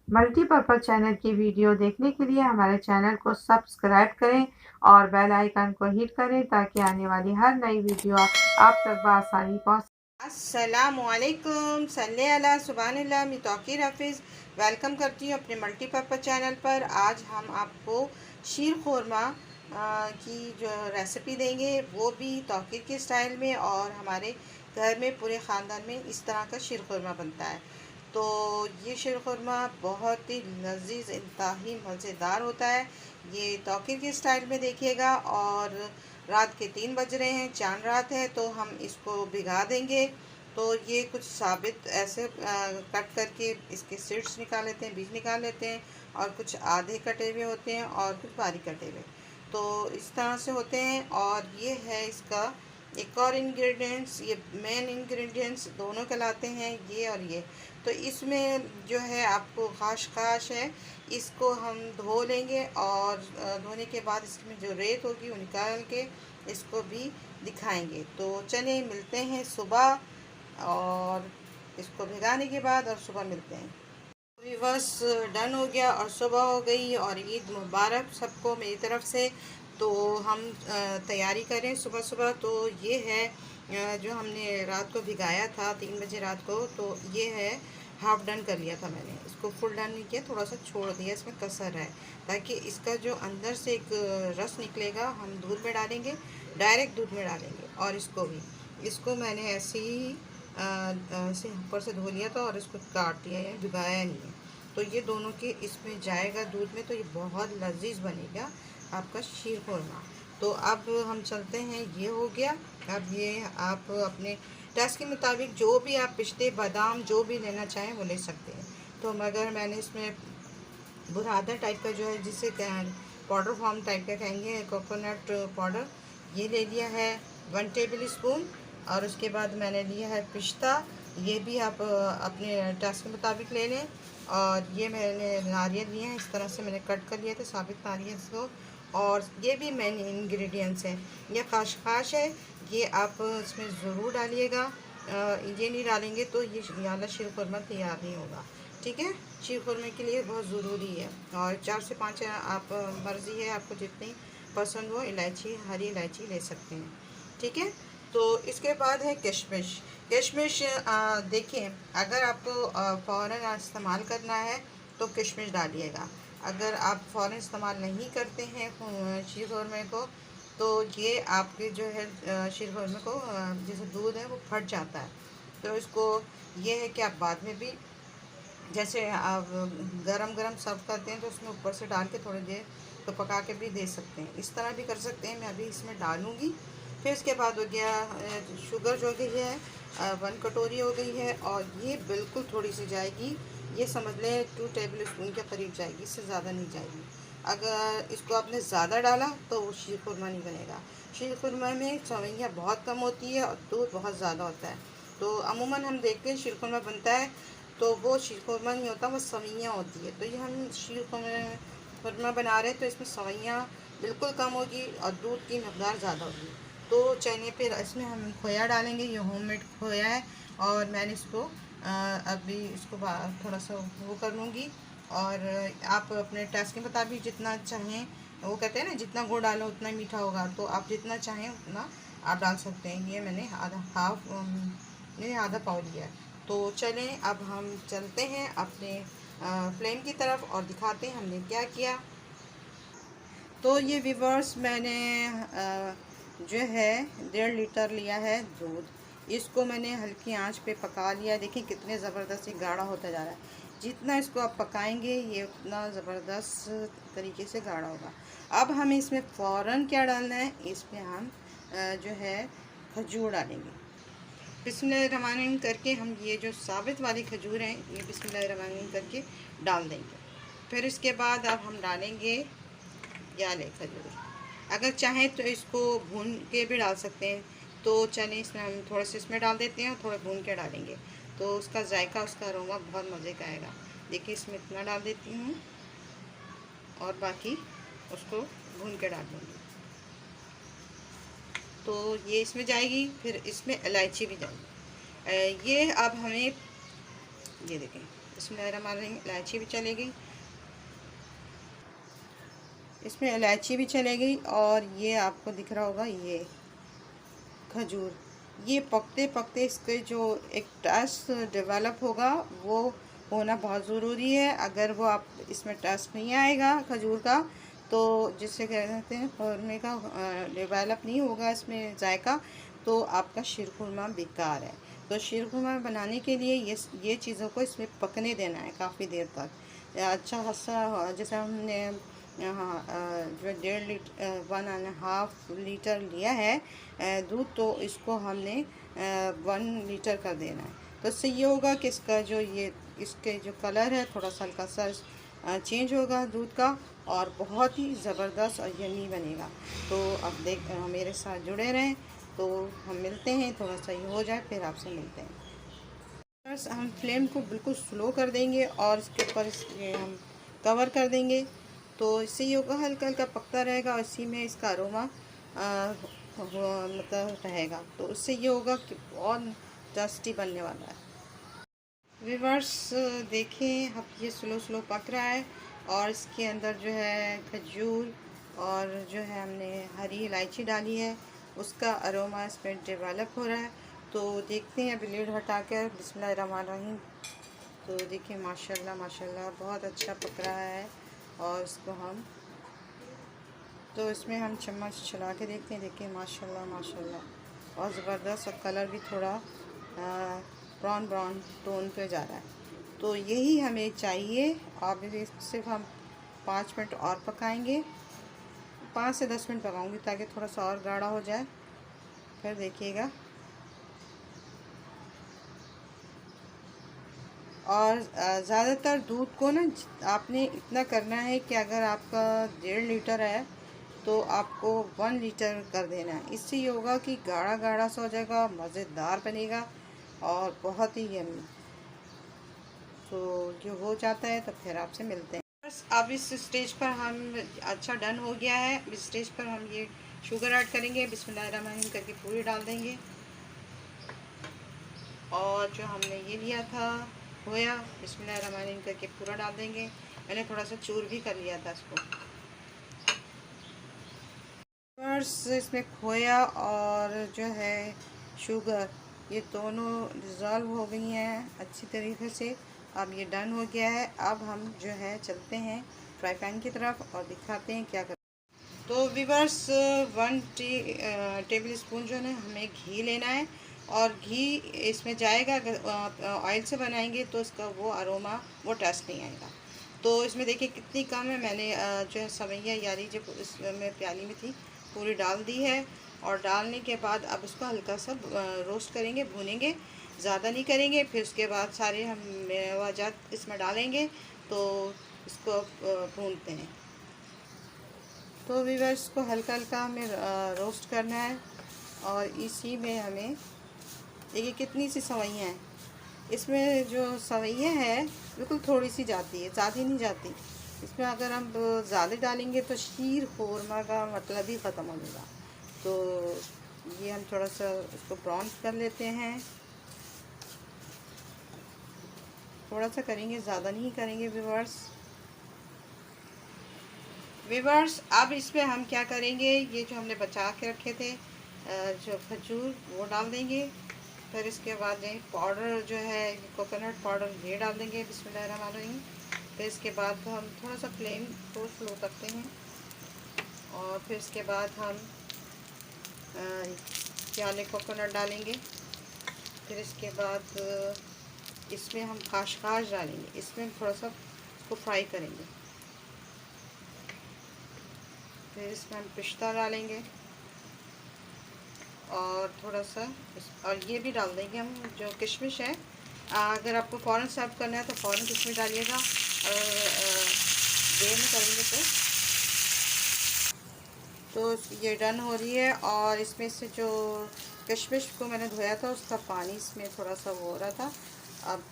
Multipurpose channel की video देखने के लिए हमारे चैनल को सब्सक्राइब करें और बेल आइकन को हिट करें ताकि आने वाली हर नई वीडियो आप तक बआसानी पहुँच। अस्सलामुअलैकुम, सल्ले अला सुबहानल्लाह। मैं तौकीर हफीज़ वेलकम करती हूँ अपने मल्टीपर्पज़ चैनल पर। आज हम आपको शीर खुरमा की जो रेसिपी देंगे वो भी तौकीर के स्टाइल में, और हमारे घर में पूरे ख़ानदान में इस तरह का शीर खुरमा बनता है। तो ये शीर खुरमा बहुत ही लजीज इंतहाई मज़ेदार होता है। ये तौकीर के स्टाइल में देखिएगा। और रात के 3 बज रहे हैं, चांद रात है, तो हम इसको भिगा देंगे। तो ये कुछ साबित ऐसे कट करके इसके सीड्स निकाल लेते हैं, बीज निकाल लेते हैं, और कुछ आधे कटे हुए होते हैं और कुछ बारीक कटे हुए। तो इस तरह से होते हैं। और ये है इसका एक और इंग्रेडिएंट्स, ये मेन इंग्रेडिएंट्स दोनों कहलाते हैं, ये और ये। तो इसमें जो है आपको खाश है, इसको हम धो लेंगे, और धोने के बाद इसमें जो रेत होगी वो निकाल के इसको भी दिखाएंगे। तो चलिए मिलते हैं सुबह, और इसको भिगाने के बाद, और सुबह मिलते हैं। बस डन हो गया और सुबह हो गई, और ईद मुबारक सबको मेरी तरफ से। तो हम तैयारी करें सुबह सुबह। तो ये है जो हमने रात को भिगाया था 3 बजे रात को, तो ये है हाफ डन कर लिया था मैंने। इसको फुल डन नहीं किया, थोड़ा सा छोड़ दिया, इसमें कसर है, ताकि इसका जो अंदर से एक रस निकलेगा हम दूध में डालेंगे, डायरेक्ट दूध में डालेंगे। और इसको मैंने ऐसे ही से ऊपर से धो लिया था, और इसको काट लिया है, भिगाया नहीं है। तो ये दोनों के इसमें जाएगा दूध में, तो ये बहुत लजीज बनेगा आपका शीर खुरमा। तो अब हम चलते हैं, ये हो गया। अब ये आप अपने टेस्ट के मुताबिक जो भी आप पिस्ते बादाम जो भी लेना चाहें वो ले सकते हैं। तो मगर मैंने इसमें बुरादा टाइप का जो है, जिसे पाउडर फॉर्म टाइप का कहेंगे, कोकोनट पाउडर, ये ले लिया है 1 टेबल स्पून। और उसके बाद मैंने लिया है पिस्ता, ये भी आप अपने टेस्ट के मुताबिक ले लें। और ये मैंने नारियल लिए हैं, इस तरह से मैंने कट कर लिए थे साबित नारियल को। और ये भी मेन इंग्रेडिएंट्स हैं, ये खाश है, ये आप इसमें ज़रूर डालिएगा। ये नहीं डालेंगे तो ये वाला शीर खुरमा तैयार नहीं होगा। ठीक है, शीर खुरमे के लिए बहुत ज़रूरी है। और 4 से 5 आप मर्ज़ी है आपको जितनी पसंद हो इलायची, हरी इलायची ले सकते हैं। ठीक है। तो इसके बाद है किशमिश। किशमिश देखिए, अगर आपको फ़ौरन इस्तेमाल करना है तो किशमिश डालिएगा। अगर आप फ़ौरन इस्तेमाल नहीं करते हैं शीर खुरमे को, तो ये आपके जो है शीर खुरमे को जैसे दूध है वो फट जाता है। तो इसको ये है कि आप बाद में भी, जैसे आप गरम गरम सर्व करते हैं तो उसमें ऊपर से डाल के थोड़ी देर तो पका के भी दे सकते हैं, इस तरह भी कर सकते हैं। मैं अभी इसमें डालूँगी। फिर इसके बाद हो गया शुगर जो हो गई है 1 कटोरी हो गई है, और ये बिल्कुल थोड़ी सी जाएगी, ये समझ लें 2 टेबल स्पून के करीब जाएगी, इससे ज़्यादा नहीं जाएगी। अगर इसको आपने ज़्यादा डाला तो वो शीर खुरमा नहीं बनेगा। शीर खुरमा में सवैयाँ बहुत कम होती है और दूध बहुत ज़्यादा होता है। तो अमूमन हम देखते हैं शीर खुरमा बनता है तो वो शीर खुरमा नहीं होता, वो सवैयाँ होती है। तो ये हम शीर खुरमा बना रहे हैं तो इसमें सवैयाँ बिल्कुल कम होगी और दूध की मकदार ज़्यादा होगी। तो चने पे इसमें हम खोया डालेंगे, ये होममेड खोया है, और मैंने इसको अभी इसको थोड़ा सा वो कर लूँगी। और आप अपने टेस्ट के मुताबिक जितना चाहें, वो कहते हैं ना जितना गुड़ डालो उतना मीठा होगा, तो आप जितना चाहें उतना आप डाल सकते हैं। ये मैंने आधा पाव लिया है। तो चलें अब हम चलते हैं अपने फ्लेम की तरफ और दिखाते हैं हमने क्या किया। तो ये व्यूअर्स मैंने जो है 1.5 लीटर लिया है दूध। इसको मैंने हल्की आंच पे पका लिया। देखिए कितने ज़बरदस्त ये गाढ़ा होता जा रहा है। जितना इसको आप पकाएंगे ये उतना ज़बरदस्त तरीके से गाढ़ा होगा। अब हमें इसमें फ़ौरन क्या डालना है, इसमें हम जो है खजूर डालेंगे। बिस्मिल्लाहिर्रहमानिर्रहीम करके हम ये जो साबित वाली खजूर हैं ये बिस्मिल्लाहिर्रहमानिर्रहीम करके डाल देंगे। फिर इसके बाद अब हम डालेंगे या ले खजूर। अगर चाहें तो इसको भून के भी डाल सकते हैं। तो चने इसमें हम थोड़े से इसमें डाल देते हैं और थोड़ा भून के डालेंगे, तो उसका जायका, उसका अरोमा बहुत मज़े का आएगा। देखिए इसमें इतना डाल देती हूँ और बाकी उसको भून के डाल दूँगी। तो ये इसमें जाएगी, फिर इसमें इलायची भी जाएगी। ये अब हमें ये देखें बिस्मिल्लाहिर्रहमानिर्रहीम। इलायची भी चलेगी, इसमें इलायची भी चलेगी। और ये आपको दिख रहा होगा ये खजूर, ये पकते पकते इसके जो एक टेस्ट डेवलप होगा वो होना बहुत ज़रूरी है। अगर वो आप इसमें टेस्ट नहीं आएगा खजूर का, तो जिससे कहते हैं खुरमे का डेवलप नहीं होगा इसमें जायका, तो आपका शीरखुरमा बेकार है। तो शीरखुरमा बनाने के लिए ये चीज़ों को इसमें पकने देना है काफ़ी देर तक। अच्छा खासा जैसे हमने यहाँ जो 1.5 लीटर लिया है दूध, तो इसको हमने 1 लीटर कर देना है। तो इससे ये होगा कि इसका जो इसके जो कलर है थोड़ा सा हल्का सा चेंज होगा दूध का, और बहुत ही ज़बरदस्त और यम्मी बनेगा। तो अब मेरे साथ जुड़े रहें। तो हम मिलते हैं, थोड़ा सा ये हो जाए फिर आपसे मिलते हैं। बस हम फ्लेम को बिल्कुल स्लो कर देंगे और इसके ऊपर हम कवर कर देंगे। तो इससे ये होगा हल्का हल्का पकता रहेगा और इसी में इसका अरोमा मतलब रहेगा। तो उससे ये होगा कि बहुत टेस्टी बनने वाला है। व्यूअर्स देखें, अब ये स्लो स्लो पक रहा है और इसके अंदर जो है खजूर और जो है हमने हरी इलायची डाली है, उसका अरोमा इसमें डेवलप हो रहा है। तो देखते हैं अभी लीड हटाकर। बिस्मिल्लाहिर्रहमानिर्रहीम। तो देखिए माशाल्लाह माशाल्लाह बहुत अच्छा पक रहा है। और इसको हम इसमें हम चम्मच चला के देखते हैं। देखिए माशाल्लाह माशाल्लाह बहुत ज़बरदस्त, और कलर भी थोड़ा ब्राउन ब्राउन टोन पे जा रहा है। तो यही हमें चाहिए। अब सिर्फ हम 5 मिनट और पकाएंगे, 5 से 10 मिनट पकाऊंगी ताकि थोड़ा सा और गाढ़ा हो जाए। फिर देखिएगा। और ज़्यादातर दूध को ना आपने इतना करना है कि अगर आपका 1.5 लीटर है तो आपको 1 लीटर कर देना है। इससे ये होगा कि गाढ़ा गाढ़ा सा हो जाएगा, मज़ेदार बनेगा और बहुत ही यम्मी। तो ये हो जाता है तो फिर आपसे मिलते हैं। बस अब इस स्टेज पर हम अच्छा डन हो गया है। इस स्टेज पर हम ये शुगर ऐड करेंगे। बिस्मिल्लाहिर्रहमानिर्रहीम करके पूरी डाल देंगे। और जो हमने ये लिया था खोया, बिस्मिल्लाहिर्रहमानिर्रहीम करके पूरा डाल देंगे। मैंने थोड़ा सा चूर भी कर लिया था इसको। इसमें खोया और जो है शुगर, ये दोनों डिज़ोल्व हो गई हैं अच्छी तरीके से। अब ये डन हो गया है। अब हम जो है चलते हैं फ्राई पैन की तरफ और दिखाते हैं क्या कर। तो व्यूअर्स 1 टेबल स्पून जो है ना हमें घी लेना है, और घी इसमें जाएगा। अगर ऑयल से बनाएंगे तो इसका वो अरोमा वो टेस्ट नहीं आएगा। तो इसमें देखिए कितनी कम है। मैंने जो है सवैया यारी जो इसमें प्याली में थी पूरी डाल दी है। और डालने के बाद अब उसको हल्का सा रोस्ट करेंगे, भूनेंगे, ज़्यादा नहीं करेंगे। फिर उसके बाद सारे हम मेवाजात इसमें डालेंगे, तो इसको भूनते हैं। तो व्यूअर्स इसको हल्का हल्का हमें रोस्ट करना है। और इसी में हमें देखिए कितनी सी सवैयाँ हैं। इसमें जो सवैयाँ है बिल्कुल थोड़ी सी जाती है, ज़्यादा नहीं जाती। इसमें अगर हम ज़्यादा डालेंगे तो शीर खोरमा का मतलब ही ख़त्म हो जाएगा। तो ये हम थोड़ा सा इसको ब्राउन कर लेते हैं। थोड़ा सा करेंगे, ज़्यादा नहीं करेंगे व्यूअर्स। अब इसमें हम क्या करेंगे, ये जो हमने बचा के रखे थे जो खजूर वो डाल देंगे। फिर इसके बाद ये पाउडर जो है कोकोनट पाउडर ये डाल देंगे। बिस्मिल्लाहिर्रहमानिर्रहीम। फिर इसके बाद हम थोड़ा सा फ्लेम को स्लो करते हैं। और फिर इसके बाद हम प्याले कोकोनट डालेंगे। फिर इसके बाद इसमें हम खाशखाश डालेंगे। इसमें थोड़ा सा इसको फ्राई करेंगे। फिर इसमें हम पिस्ता डालेंगे और थोड़ा सा और ये भी डाल देंगे हम जो किशमिश है। अगर आपको फ़ौरन सर्व करना है तो फ़ौरन किशमिश डालिएगा, और देर में करेंगे तो ये डन हो रही है। और इसमें से जो किशमिश को मैंने धोया था उसका पानी इसमें थोड़ा सा वो हो रहा था। अब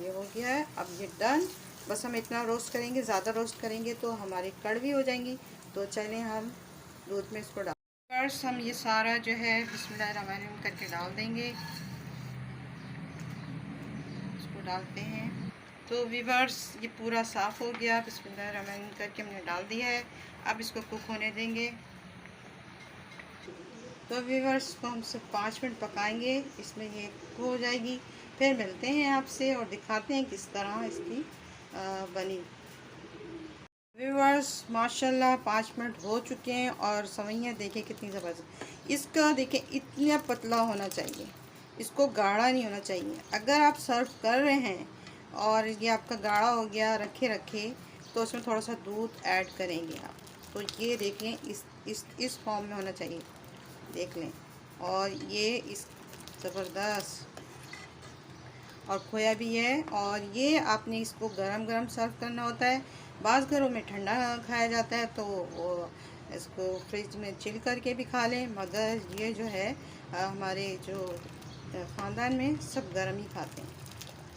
ये हो गया है। अब ये डन। बस हम इतना रोस्ट करेंगे, ज़्यादा रोस्ट करेंगे तो हमारी कड़वी हो जाएंगी। तो चलें हम दूध में इसको फर्स्ट हम ये सारा जो है बिस्मिल्लाहिर्रहमानिर्रहीम करके डाल देंगे। इसको डालते हैं तो व्यूअर्स ये पूरा साफ़ हो गया, बिस्मिल्लाहिर्रहमानिर्रहीम करके हमने डाल दिया है। अब इसको कुक होने देंगे। तो व्यूअर्स को हम सिर्फ 5 मिनट पकाएंगे, इसमें ये कुक हो जाएगी। फिर मिलते हैं आपसे और दिखाते हैं किस तरह इसकी बनी। व्यूअर्स माशाल्लाह 5 मिनट हो चुके हैं और सवैयाँ देखें कितनी ज़बरदस्त। इसका देखें इतना पतला होना चाहिए, इसको गाढ़ा नहीं होना चाहिए। अगर आप सर्व कर रहे हैं और ये आपका गाढ़ा हो गया रखे रखे, तो उसमें थोड़ा सा दूध ऐड करेंगे आप। तो ये देखें इस फॉर्म में होना चाहिए, देख लें। और ये इस ज़बरदस्त और खोया भी है। और ये आपने इसको गरम गरम सर्व करना होता है। बाज़ घरों में ठंडा खाया जाता है, तो वो इसको फ्रिज में चिल करके भी खा लें, मगर ये जो है हमारे जो ख़ानदान में सब गरम ही खाते हैं।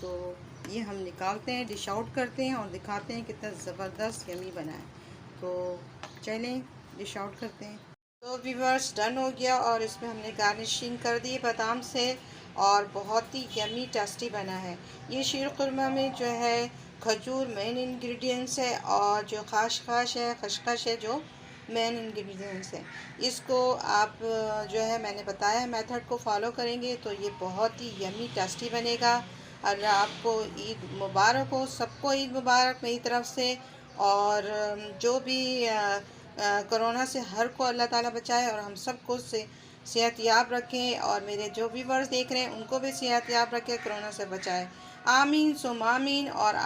तो ये हम निकालते हैं, डिश आउट करते हैं और दिखाते हैं कितना ज़बरदस्त यमी बना है। तो चलें डिश आउट करते हैं। तो व्यूअर्स डन हो गया और इसमें हमने गार्निशिंग कर दी बादाम से और बहुत ही यमी टेस्टी बना है। ये शीर खुरमा में जो है खजूर मेन इंग्रेडिएंट्स है और जो खसखस है जो मेन इंग्रेडिएंट्स है। इसको आप जो है मैंने बताया मेथड को फॉलो करेंगे तो ये बहुत ही यमी टेस्टी बनेगा। और आपको ईद मुबारक हो, सबको ईद मुबारक मेरी तरफ से। और जो भी कोरोना से हर को अल्लाह ताला बचाए और हम सबको से सेहतयाब रखें। और मेरे जो व्यूअर्स देख रहे हैं उनको भी सेहतयाब रखें, कोरोना से बचाए। आमीन सुम आमीन। और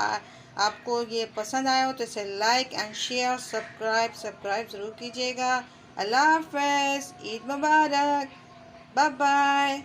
आपको ये पसंद आया हो तो इसे लाइक एंड शेयर सब्सक्राइब ज़रूर कीजिएगा। अल्लाह हाफ़िज़, ईद मुबारक, बाय बाय।